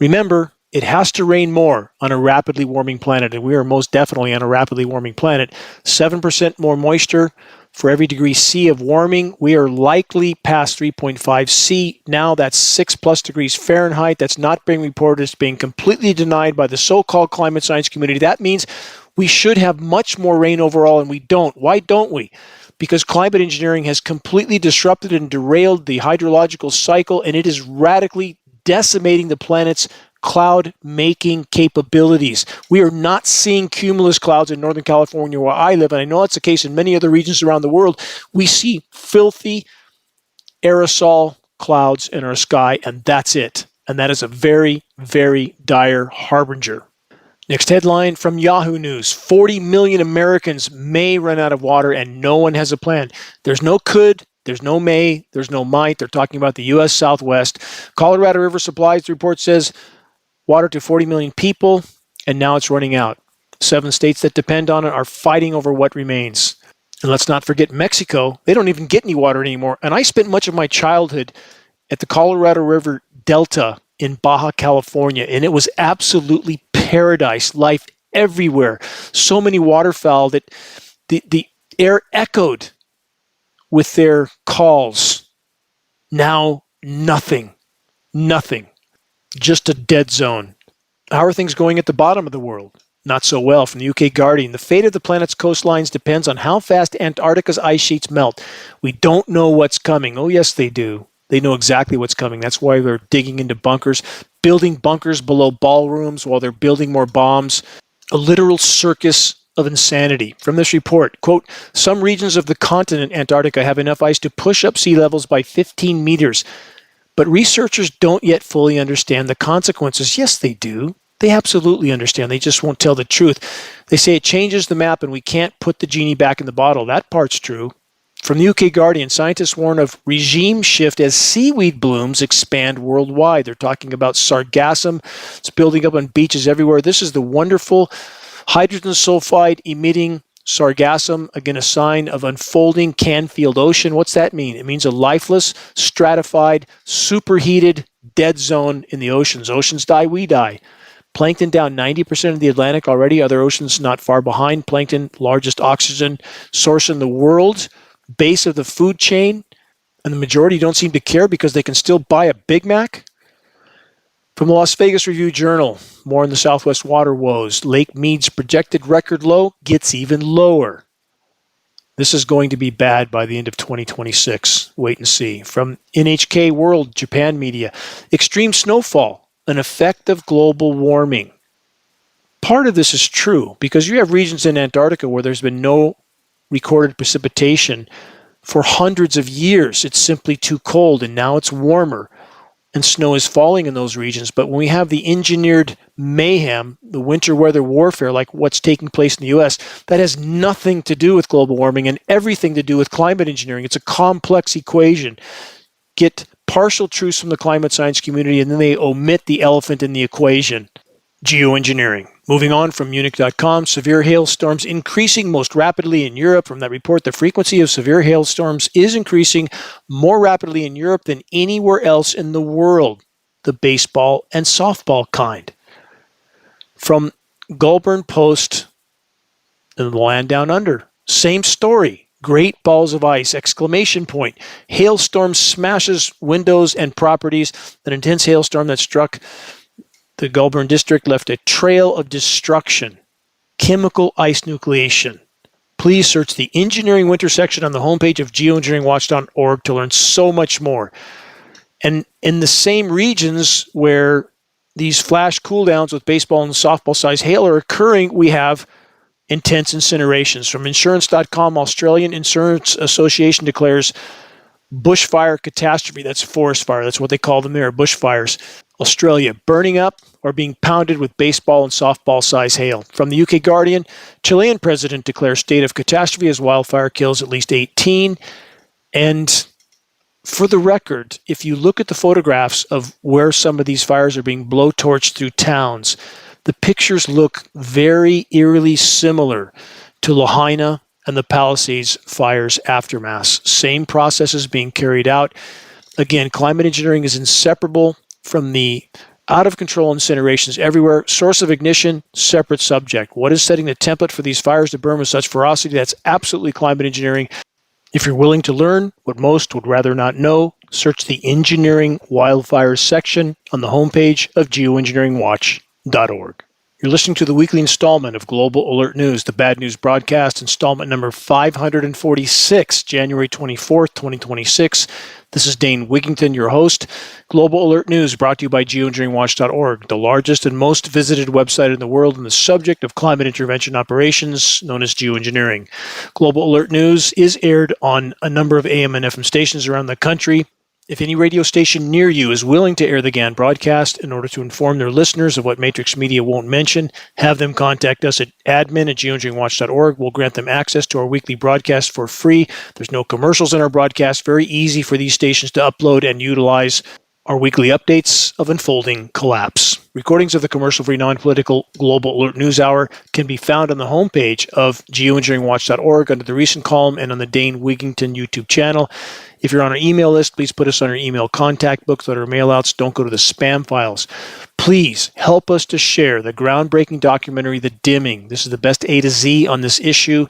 Remember, it has to rain more on a rapidly warming planet, and we are most definitely on a rapidly warming planet. 7% more moisture, For every degree C of warming, we are likely past 3.5 C. Now that's 6 plus degrees Fahrenheit. That's not being reported. It's being completely denied by the so-called climate science community. That means we should have much more rain overall, and we don't. Why don't we? Because climate engineering has completely disrupted and derailed the hydrological cycle, and it is radically decimating the planet's cloud-making capabilities. We are not seeing cumulus clouds in Northern California where I live, and I know that's the case in many other regions around the world. We see filthy aerosol clouds in our sky, and that's it. And that is a very, very dire harbinger. Next headline from Yahoo News. 40 million Americans may run out of water, and no one has a plan. There's no could, there's no may, there's no might. They're talking about the U.S. Southwest. Colorado River Supplies, the report says, water to 40 million people, and now it's running out. 7 states that depend on it are fighting over what remains. And let's not forget Mexico. They don't even get any water anymore. And I spent much of my childhood at the Colorado River Delta in Baja California, and it was absolutely paradise, life everywhere. So many waterfowl that the air echoed with their calls. Now, nothing. Just a dead zone. How are things going at the bottom of the world? Not so well. From the UK Guardian, the fate of the planet's coastlines depends on how fast Antarctica's ice sheets melt. We don't know what's coming. Oh, yes, they do. They know exactly what's coming. That's why they're digging into bunkers, building bunkers below ballrooms while they're building more bombs. A literal circus of insanity. From this report, quote, some regions of the continent Antarctica have enough ice to push up sea levels by 15 meters. But researchers don't yet fully understand the consequences. Yes, they do. They absolutely understand. They just won't tell the truth. They say it changes the map and we can't put the genie back in the bottle. That part's true. From the UK Guardian, scientists warn of regime shift as seaweed blooms expand worldwide. They're talking about sargassum. It's building up on beaches everywhere. This is the wonderful hydrogen sulfide emitting sargassum, again, a sign of unfolding Canfield Ocean. What's that mean? It means a lifeless, stratified, superheated, dead zone in the oceans. Oceans die, we die. Plankton down 90% of the Atlantic already. Other oceans not far behind. Plankton, largest oxygen source in the world, base of the food chain, and the majority don't seem to care because they can still buy a Big Mac. From the Las Vegas Review-Journal, more on the Southwest water woes. Lake Mead's projected record low gets even lower. This is going to be bad by the end of 2026. Wait and see. From NHK World, Japan Media, extreme snowfall, an effect of global warming. Part of this is true because you have regions in Antarctica where there's been no recorded precipitation for hundreds of years. It's simply too cold, and now it's warmer. And snow is falling in those regions. But when we have the engineered mayhem, the winter weather warfare, like what's taking place in the U.S., that has nothing to do with global warming and everything to do with climate engineering. It's a complex equation. Get partial truths from the climate science community, and then they omit the elephant in the equation. Geoengineering. Moving on from Munich.com, severe hailstorms increasing most rapidly in Europe. From that report, the frequency of severe hailstorms is increasing more rapidly in Europe than anywhere else in the world, the baseball and softball kind. From Goulburn Post in the land down under, same story. Great balls of ice, exclamation point. Hailstorm smashes windows and properties. An intense hailstorm that struck the Goulburn district left a trail of destruction. Chemical ice nucleation. Please search the engineering winter section on the homepage of geoengineeringwatch.org to learn so much more. And in the same regions where these flash cooldowns with baseball and softball size hail are occurring, we have intense incinerations. From insurance.com, Australian Insurance Association declares bushfire catastrophe. That's forest fire. That's what they call them there, bushfires. Australia, burning up or being pounded with baseball and softball size hail. From the UK Guardian, Chilean president declares state of catastrophe as wildfire kills at least 18. And for the record, if you look at the photographs of where some of these fires are being blowtorched through towns, the pictures look very eerily similar to Lahaina and the Palisades fires aftermath. Same processes being carried out. Again, climate engineering is inseparable from the out-of-control incinerations everywhere. Source of ignition, separate subject. What is setting the template for these fires to burn with such ferocity? That's absolutely climate engineering. If you're willing to learn what most would rather not know, search the Engineering Wildfires section on the homepage of geoengineeringwatch.org. You're listening to the weekly installment of Global Alert News, the Bad News Broadcast, installment number 546, January 24th, 2026. This is Dane Wigington, your host. Global Alert News brought to you by geoengineeringwatch.org, the largest and most visited website in the world on the subject of climate intervention operations, known as geoengineering. Global Alert News is aired on a number of AM and FM stations around the country. If any radio station near you is willing to air the GAN broadcast in order to inform their listeners of what Matrix Media won't mention, have them contact us at admin@geoengineeringwatch.org. We'll grant them access to our weekly broadcast for free. There's no commercials in our broadcast. Very easy for these stations to upload and utilize our weekly updates of unfolding collapse. Recordings of the commercial-free, non-political Global Alert News Hour can be found on the homepage of geoengineeringwatch.org under the recent column and on the Dane Wigington YouTube channel. If you're on our email list, please put us on our email contact book so that our mailouts don't go to the spam files. Please help us to share the groundbreaking documentary, The Dimming. This is the best A to Z on this issue,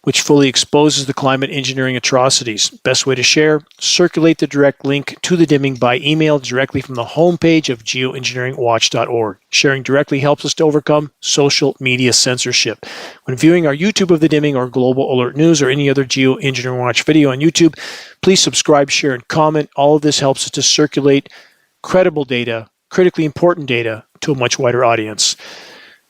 which fully exposes the climate engineering atrocities. Best way to share, circulate the direct link to The Dimming by email directly from the homepage of geoengineeringwatch.org. Sharing directly helps us to overcome social media censorship. When viewing our YouTube of The Dimming or Global Alert News or any other Geoengineering Watch video on YouTube, please subscribe, share, and comment. All of this helps us to circulate credible data, critically important data, to a much wider audience.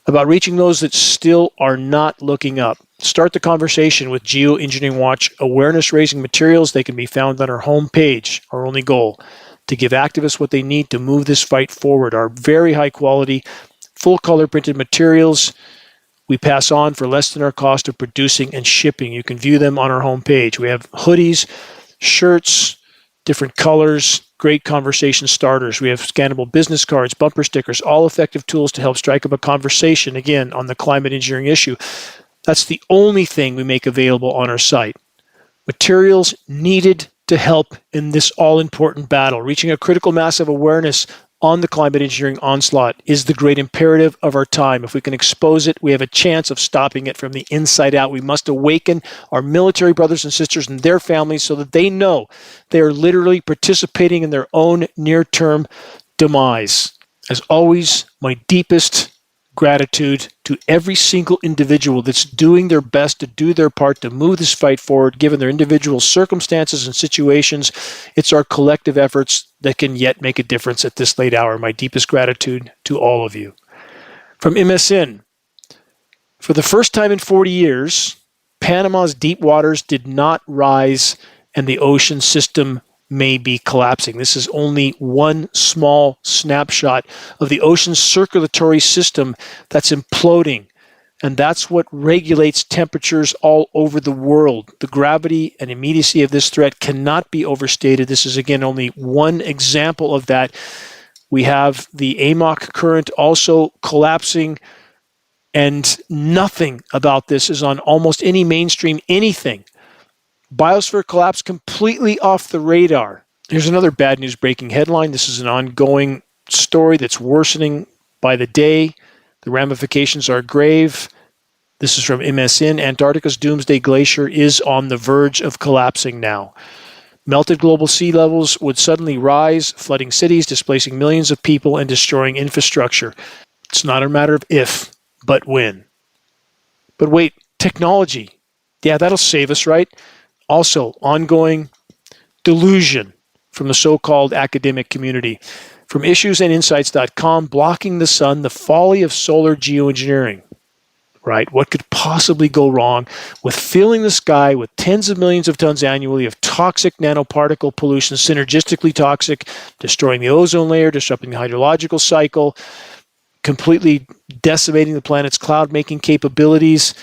About reaching those that still are not looking up. Start the conversation with Geoengineering Watch awareness-raising materials. They can be found on our homepage. Our only goal, to give activists what they need to move this fight forward. Our very high-quality, full-color printed materials we pass on for less than our cost of producing and shipping. You can view them on our homepage. We have hoodies, shirts, different colors, great conversation starters. We have scannable business cards, bumper stickers, all effective tools to help strike up a conversation, again, on the climate engineering issue. That's the only thing we make available on our site. Materials needed to help in this all-important battle. Reaching a critical mass of awareness on the climate engineering onslaught is the great imperative of our time. If we can expose it, we have a chance of stopping it from the inside out. We must awaken our military brothers and sisters and their families so that they know they are literally participating in their own near-term demise. As always, my deepest gratitude to every single individual that's doing their best to do their part to move this fight forward, given their individual circumstances and situations. It's our collective efforts that can yet make a difference at this late hour. My deepest gratitude to all of you. From MSN, for the first time in 40 years, Panama's deep waters did not rise and the ocean system may be collapsing. This is only one small snapshot of the ocean's circulatory system that's imploding. And that's what regulates temperatures all over the world. The gravity and immediacy of this threat cannot be overstated. This is, again, only one example of that. We have the AMOC current also collapsing, and nothing about this is on almost any mainstream anything. Biosphere collapse completely off the radar. Here's another bad news breaking headline. This is an ongoing story that's worsening by the day. The ramifications are grave. This is from MSN. Antarctica's doomsday glacier is on the verge of collapsing now. Melted global sea levels would suddenly rise, flooding cities, displacing millions of people, and destroying infrastructure. It's not a matter of if, but when. But wait, technology. Yeah, that'll save us, right? Also, ongoing delusion from the so-called academic community. From issuesandinsights.com, blocking the sun, the folly of solar geoengineering. Right? What could possibly go wrong with filling the sky with tens of millions of tons annually of toxic nanoparticle pollution, synergistically toxic, destroying the ozone layer, disrupting the hydrological cycle, completely decimating the planet's cloud-making capabilities?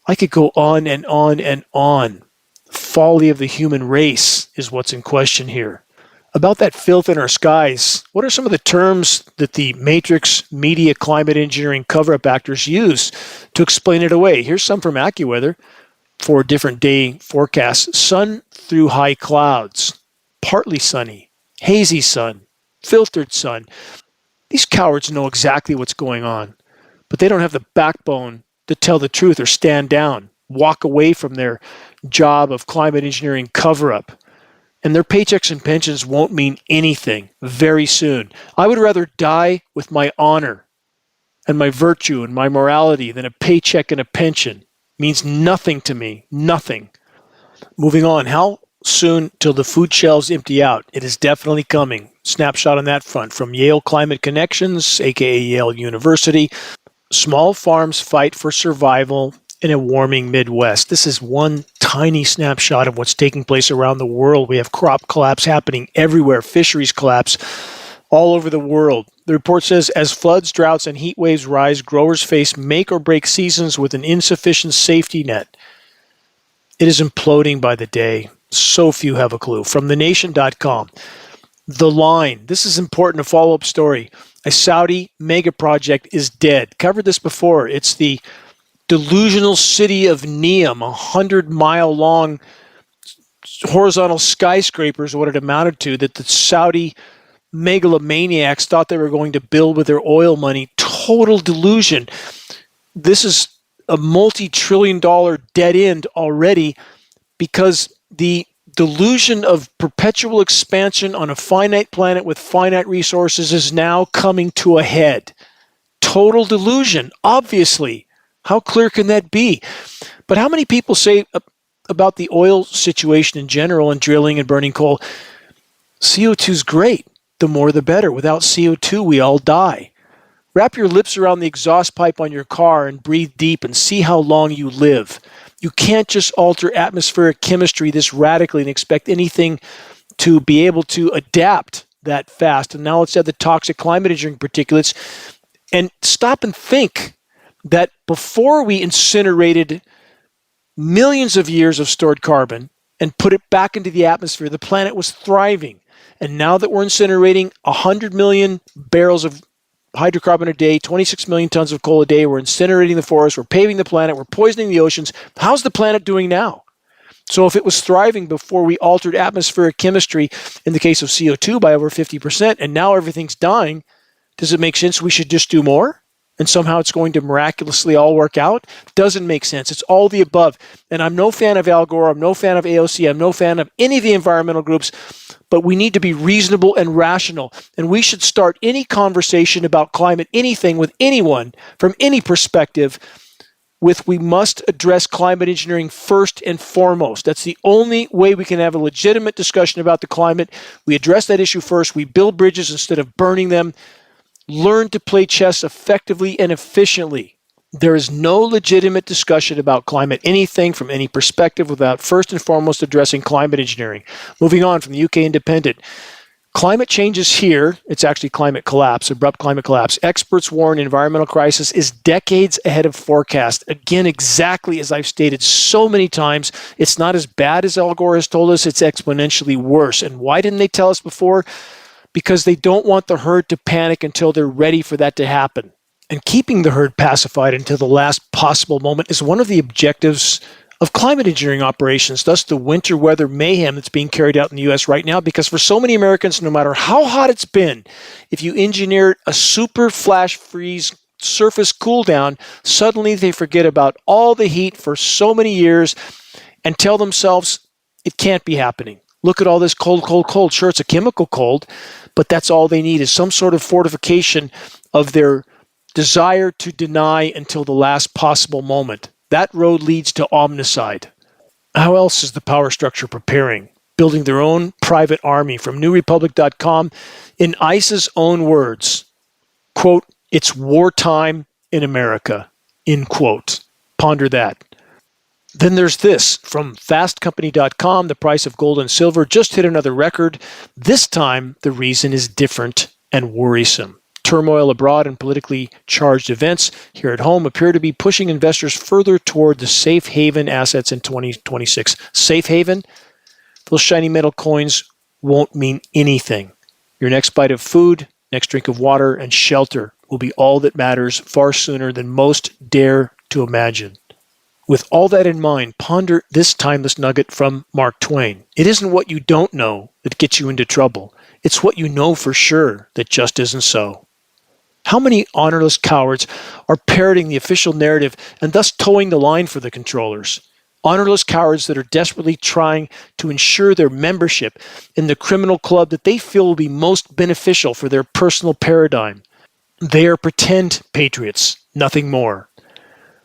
I could go on and on and on. Folly of the human race is what's in question here. About that filth in our skies, what are some of the terms that the Matrix Media climate engineering cover-up actors use to explain it away? Here's some from AccuWeather for different day forecasts. Sun through high clouds, partly sunny, hazy sun, filtered sun. These cowards know exactly what's going on, but they don't have the backbone to tell the truth or stand down. walk away from their job of climate engineering cover-up. And their paychecks and pensions won't mean anything very soon. I would rather die with my honor and my virtue and my morality than a paycheck and a pension. Means nothing to me. Nothing. Moving on. How soon till the food shelves empty out? It is definitely coming. Snapshot on that front from Yale Climate Connections, aka Yale University. Small farms fight for survival in a warming Midwest. This is one tiny snapshot of what's taking place around the world. We have crop collapse happening everywhere, fisheries collapse all over the world. The report says, as floods, droughts, and heat waves rise, growers face make or break seasons with an insufficient safety net. It is imploding by the day. So few have a clue. From thenation.com. The Line. This is important, a follow-up story. A Saudi mega project is dead. Covered this before. It's the delusional city of Neom, 100-mile-long horizontal skyscrapers, what it amounted to, that the Saudi megalomaniacs thought they were going to build with their oil money. Total delusion. This is a multi-trillion-dollar dead end already because the delusion of perpetual expansion on a finite planet with finite resources is now coming to a head. Total delusion, obviously. How clear can that be? But how many people say about the oil situation in general and drilling and burning coal, CO2 is great. The more the better. Without CO2, we all die. Wrap your lips around the exhaust pipe on your car and breathe deep and see how long you live. You can't just alter atmospheric chemistry this radically and expect anything to be able to adapt that fast. And now let's add the toxic climate engineering particulates and stop and think that before we incinerated millions of years of stored carbon and put it back into the atmosphere, the planet was thriving. And now that we're incinerating 100 million barrels of hydrocarbon a day, 26 million tons of coal a day, we're incinerating the forest, we're paving the planet, we're poisoning the oceans. How's the planet doing now? So if it was thriving before we altered atmospheric chemistry, in the case of CO2 by over 50%, and now everything's dying, does it make sense we should just do more? And somehow it's going to miraculously all work out? Doesn't make sense. It's all the above. And I'm no fan of Al Gore. I'm no fan of AOC. I'm no fan of any of the environmental groups. But we need to be reasonable and rational. And we should start any conversation about climate, anything with anyone from any perspective, with we must address climate engineering first and foremost. That's the only way we can have a legitimate discussion about the climate. We address that issue first. We build bridges instead of burning them. Learn to play chess effectively and efficiently. There is no legitimate discussion about climate anything from any perspective without first and foremost addressing climate engineering. Moving on from the UK Independent. Climate change is here. It's actually climate collapse, abrupt climate collapse. Experts warn environmental crisis is decades ahead of forecast. Again, exactly as I've stated so many times, it's not as bad as Al Gore has told us, it's exponentially worse. And why didn't they tell us before? Because they don't want the herd to panic until they're ready for that to happen. And keeping the herd pacified until the last possible moment is one of the objectives of climate engineering operations, thus the winter weather mayhem that's being carried out in the U.S. right now, because for so many Americans, no matter how hot it's been, if you engineered a super flash freeze surface cool down, suddenly they forget about all the heat for so many years and tell themselves it can't be happening. Look at all this cold, cold, cold. Sure, it's a chemical cold, but that's all they need is some sort of fortification of their desire to deny until the last possible moment. That road leads to omnicide. How else is the power structure preparing? Building their own private army. From newrepublic.com, in ICE's own words, quote, it's wartime in America, end quote. Ponder that. Then there's this from fastcompany.com. The price of gold and silver just hit another record. This time, the reason is different and worrisome. Turmoil abroad and politically charged events here at home appear to be pushing investors further toward the safe haven assets in 2026. Safe haven? Those shiny metal coins won't mean anything. Your next bite of food, next drink of water, and shelter will be all that matters far sooner than most dare to imagine. With all that in mind, ponder this timeless nugget from Mark Twain. It isn't what you don't know that gets you into trouble. It's what you know for sure that just isn't so. How many honorless cowards are parroting the official narrative and thus towing the line for the controllers? Honorless cowards that are desperately trying to ensure their membership in the criminal club that they feel will be most beneficial for their personal paradigm. They are pretend patriots, nothing more.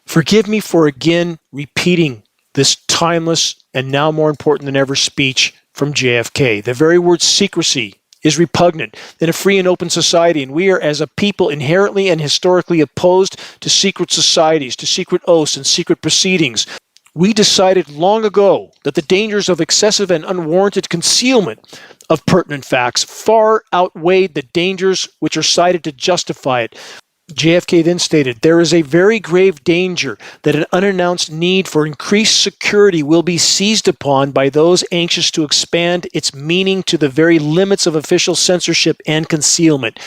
Forgive me for again repeating this timeless and now more important than ever speech from JFK. The very word secrecy is repugnant in a free and open society, and we are as a people inherently and historically opposed to secret societies, to secret oaths and secret proceedings. We decided long ago that the dangers of excessive and unwarranted concealment of pertinent facts far outweighed the dangers which are cited to justify it. JFK then stated, "There is a very grave danger that an unannounced need for increased security will be seized upon by those anxious to expand its meaning to the very limits of official censorship and concealment.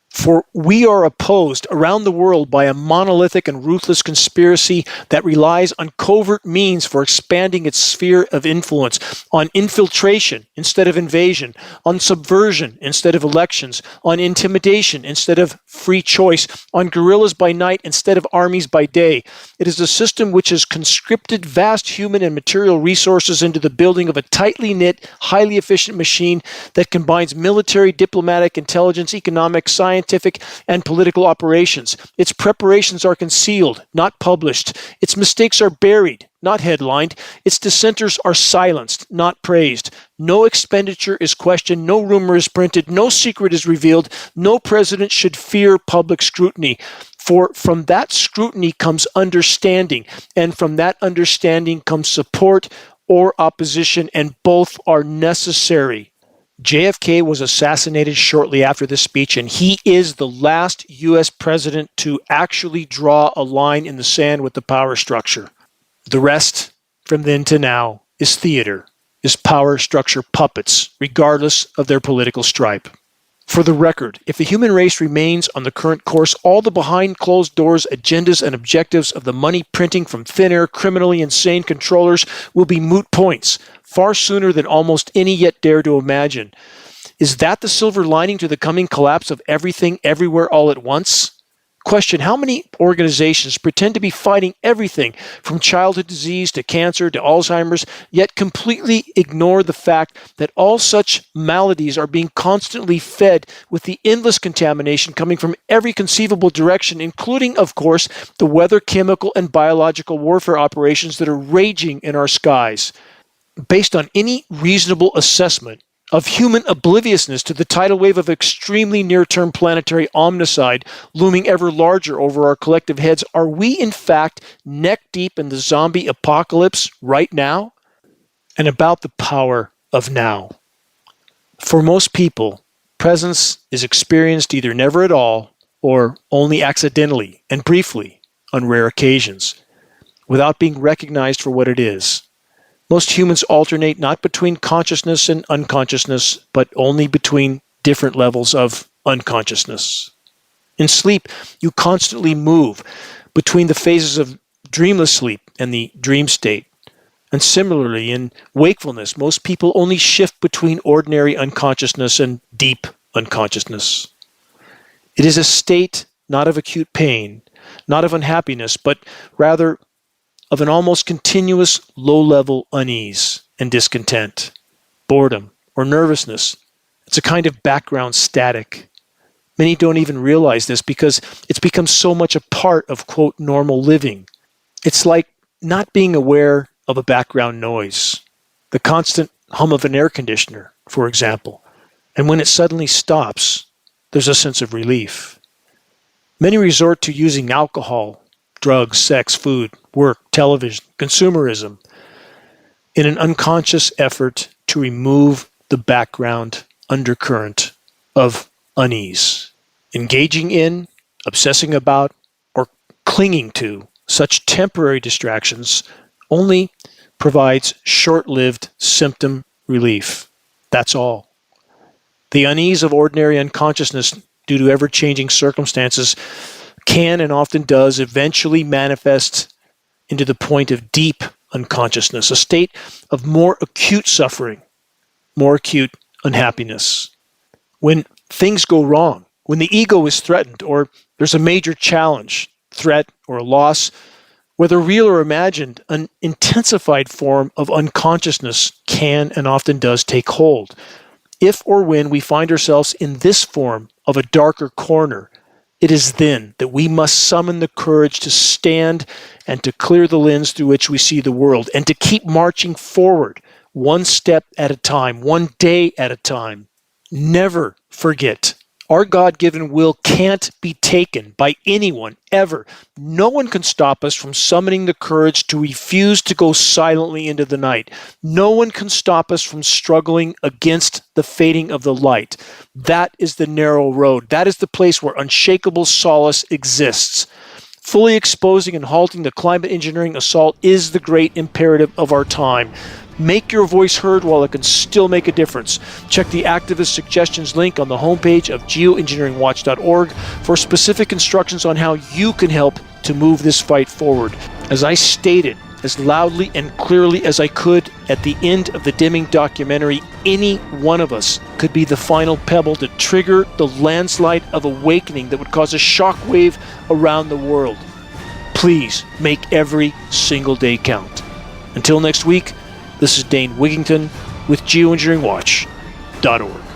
For we are opposed around the world by a monolithic and ruthless conspiracy that relies on covert means for expanding its sphere of influence, on infiltration instead of invasion, on subversion instead of elections, on intimidation instead of free choice, on guerrillas by night instead of armies by day. It is a system which has conscripted vast human and material resources into the building of a tightly knit, highly efficient machine that combines military, diplomatic, intelligence, economic, scientific, and political operations. Its preparations are concealed, not published. Its mistakes are buried, not headlined. Its dissenters are silenced, not praised. No expenditure is questioned, no rumor is printed, no secret is revealed. No president should fear public scrutiny. For from that scrutiny comes understanding, and from that understanding comes support or opposition, and both are necessary." JFK was assassinated shortly after this speech, and he is the last U.S. president to actually draw a line in the sand with the power structure. The rest, from then to now, is theater, is power structure puppets, regardless of their political stripe. For the record, if the human race remains on the current course, all the behind closed doors agendas and objectives of the money printing from thin air, criminally insane controllers will be moot points far sooner than almost any yet dare to imagine. Is that the silver lining to the coming collapse of everything, everywhere, all at once? Question, how many organizations pretend to be fighting everything from childhood disease to cancer to Alzheimer's, yet completely ignore the fact that all such maladies are being constantly fed with the endless contamination coming from every conceivable direction, including, of course, the weather, chemical, and biological warfare operations that are raging in our skies? Based on any reasonable assessment of human obliviousness to the tidal wave of extremely near-term planetary omnicide looming ever larger over our collective heads, are we in fact neck-deep in the zombie apocalypse right now? And about the power of now. For most people, presence is experienced either never at all or only accidentally and briefly on rare occasions, without being recognized for what it is. Most humans alternate not between consciousness and unconsciousness, but only between different levels of unconsciousness. In sleep, you constantly move between the phases of dreamless sleep and the dream state. And similarly, in wakefulness, most people only shift between ordinary unconsciousness and deep unconsciousness. It is a state not of acute pain, not of unhappiness, but rather of an almost continuous low-level unease and discontent, boredom, or nervousness. It's a kind of background static. Many don't even realize this because it's become so much a part of, quote, normal living. It's like not being aware of a background noise, the constant hum of an air conditioner, for example. And when it suddenly stops, there's a sense of relief. Many resort to using alcohol, drugs, sex, food, work, television, consumerism, in an unconscious effort to remove the background undercurrent of unease. Engaging in, obsessing about, or clinging to such temporary distractions only provides short-lived symptom relief. That's all. The unease of ordinary unconsciousness due to ever-changing circumstances can and often does eventually manifest into the point of deep unconsciousness, a state of more acute suffering, more acute unhappiness. When things go wrong, When the ego is threatened, or there's a major challenge, threat, or a loss, whether real or imagined, an intensified form of unconsciousness can and often does take hold. If or when we find ourselves in this form of a darker corner, it is then that we must summon the courage to stand and to clear the lens through which we see the world, and to keep marching forward, one step at a time, one day at a time. Never forget, our God-given will can't be taken by anyone, ever. No one can stop us from summoning the courage to refuse to go silently into the night. No one can stop us from struggling against the fading of the light. That is the narrow road. That is the place where unshakable solace exists. Fully exposing and halting the climate engineering assault is the great imperative of our time. Make your voice heard while it can still make a difference. Check the activist suggestions link on the homepage of geoengineeringwatch.org for specific instructions on how you can help to move this fight forward. As I stated as loudly and clearly as I could at the end of the Dimming documentary, any one of us could be the final pebble to trigger the landslide of awakening that would cause a shockwave around the world. Please make every single day count. Until next week, this is Dane Wigington with Geoengineeringwatch.org.